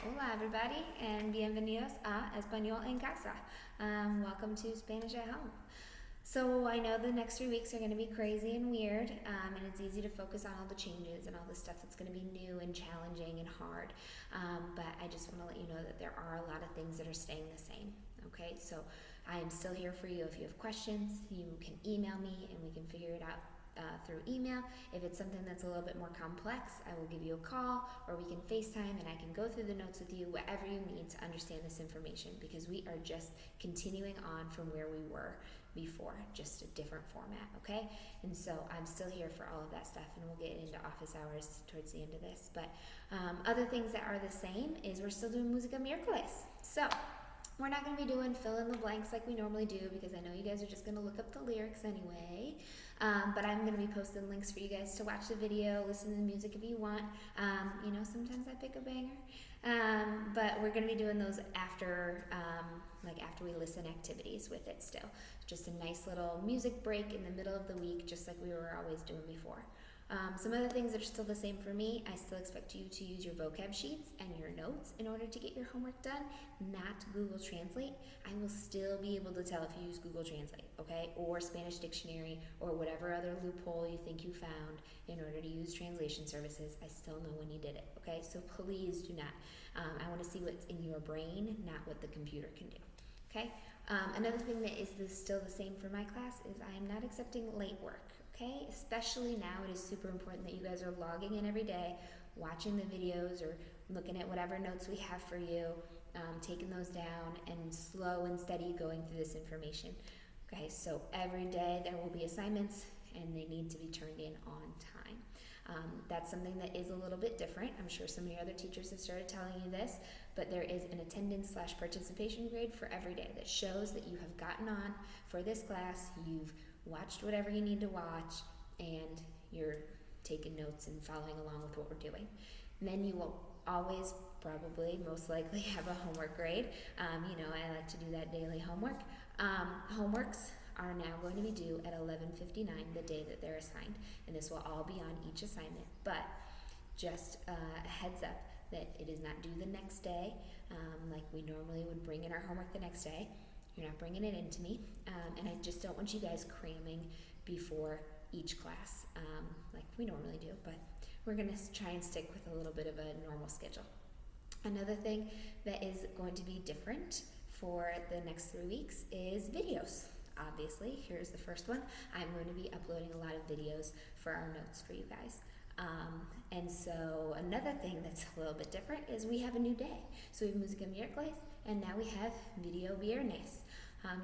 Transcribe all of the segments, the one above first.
Hola everybody and bienvenidos a Español en Casa. Welcome to Spanish at Home. So I know the next 3 weeks are going to be crazy and weird, and it's easy to focus on all the changes and all the stuff that's going to be new and challenging and hard. But I just want to let you know that there are a lot of things that are staying the same. Okay, so I am still here for you. If you have questions, you can email me and we can figure it out through email. If it's something that's a little bit more complex, I will give you a call or we can FaceTime and I can go through the notes with you, whatever you need to understand this information, because we are just continuing on from where we were before, just a different format, okay? And so I'm still here for all of that stuff, and we'll get into office hours towards the end of this. But other things that are the same is we're still doing Música Miércoles. So we're not going to be doing fill in the blanks like we normally do, because I know you guys are just going to look up the lyrics anyway. But I'm going to be posting links for you guys to watch the video, listen to the music if you want. Sometimes I pick a banger. But we're going to be doing those after we listen activities with it still. Just a nice little music break in the middle of the week, just like we were always doing before. Some other things that are still the same for me, I still expect you to use your vocab sheets and your notes in order to get your homework done, not Google Translate. I will still be able to tell if you use Google Translate, okay, or Spanish Dictionary, or whatever other loophole you think you found in order to use translation services. I still know when you did it, okay, so please do not. I want to see what's in your brain, not what the computer can do, okay. Another thing that is still the same for my class is I am not accepting late work. Okay, especially now, it is super important that you guys are logging in every day, watching the videos or looking at whatever notes we have for you, taking those down, and slow and steady going through this information. Okay, so every day there will be assignments and they need to be turned in on time. That's something that is a little bit different. I'm sure some of your other teachers have started telling you this, but there is an attendance/participation grade for every day that shows that you have gotten on for this class, you've watched whatever you need to watch, and you're taking notes and following along with what we're doing. And then you will always, probably, most likely have a homework grade. I like to do that daily homework. Homeworks are now going to be due at 11:59 the day that they're assigned, and this will all be on each assignment. But just a heads up that it is not due the next day, like we normally would bring in our homework the next day. You're not bringing it into me, and I just don't want you guys cramming before each class like we normally do, but we're going to try and stick with a little bit of a normal schedule. Another thing that is going to be different for the next 3 weeks is videos. Obviously, here's the first one. I'm going to be uploading a lot of videos for our notes for you guys. And so another thing that's a little bit different is we have a new day. So we have Música Miércoles, and now we have Video Viernes.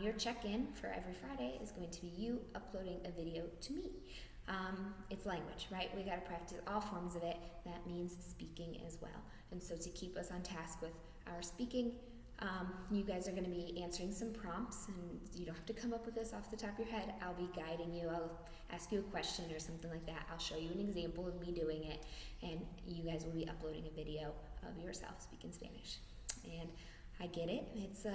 Your check-in for every Friday is going to be you uploading a video to me. It's language, right? We got to practice all forms of it. That means speaking as well. And so to keep us on task with our speaking, you guys are going to be answering some prompts, and you don't have to come up with this off the top of your head. I'll be guiding you. I'll ask you a question or something like that. I'll show you an example of me doing it, and you guys will be uploading a video of yourself speaking Spanish. And I get it. It's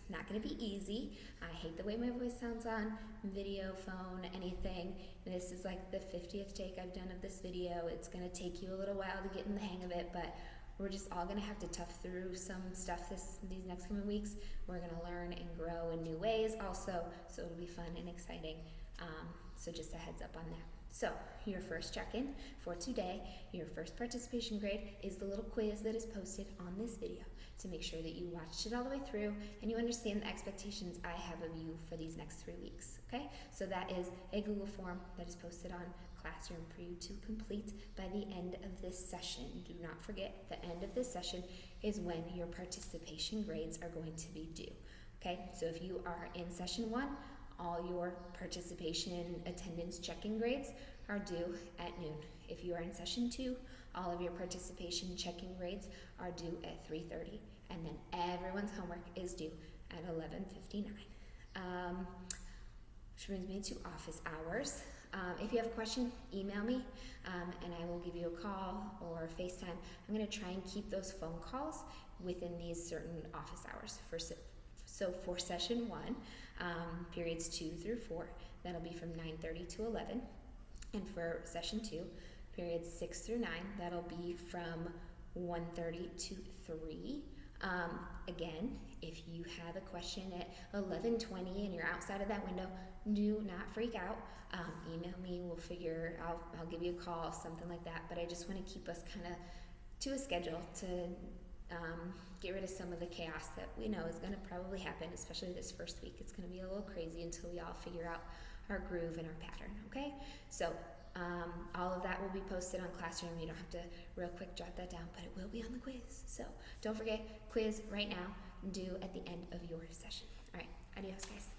not going to be easy. I hate the way my voice sounds on video, phone, anything. This is like the 50th take I've done of this video. It's going to take you a little while to get in the hang of it, but we're just all going to have to tough through some stuff these next coming weeks. We're going to learn and grow in new ways also, so it'll be fun and exciting. So just a heads up on that. So your first check-in for today, your first participation grade is the little quiz that is posted on this video to make sure that you watched it all the way through and you understand the expectations I have of you for these next 3 weeks, okay? So that is a Google form that is posted on Classroom for you to complete by the end of this session. Do not forget, the end of this session is when your participation grades are going to be due, okay? So if you are in session 1, all your participation attendance check-in grades are due at noon. If you are in session 2, all of your participation check-in grades are due at 3:30, and then everyone's homework is due at 11:59. Which brings me to office hours. If you have a question, email me, and I will give you a call or FaceTime. I'm going to try and keep those phone calls within these certain office hours. So for session 1, periods 2 through 4, that'll be from 9:30 to 11. And for session 2, periods 6 through 9, that'll be from 1:30 to 3. Again, if you have a question at 11:20 and you're outside of that window, do not freak out. Email me. I'll give you a call, something like that. But I just want to keep us kind of to a schedule to get rid of some of the chaos that we know is going to probably happen, especially this first week. It's going to be a little crazy until we all figure out our groove and our pattern, okay? So all of that will be posted on Classroom. You don't have to real quick jot that down, but it will be on the quiz. So don't forget, quiz right now, due at the end of your session. All right, adios, guys.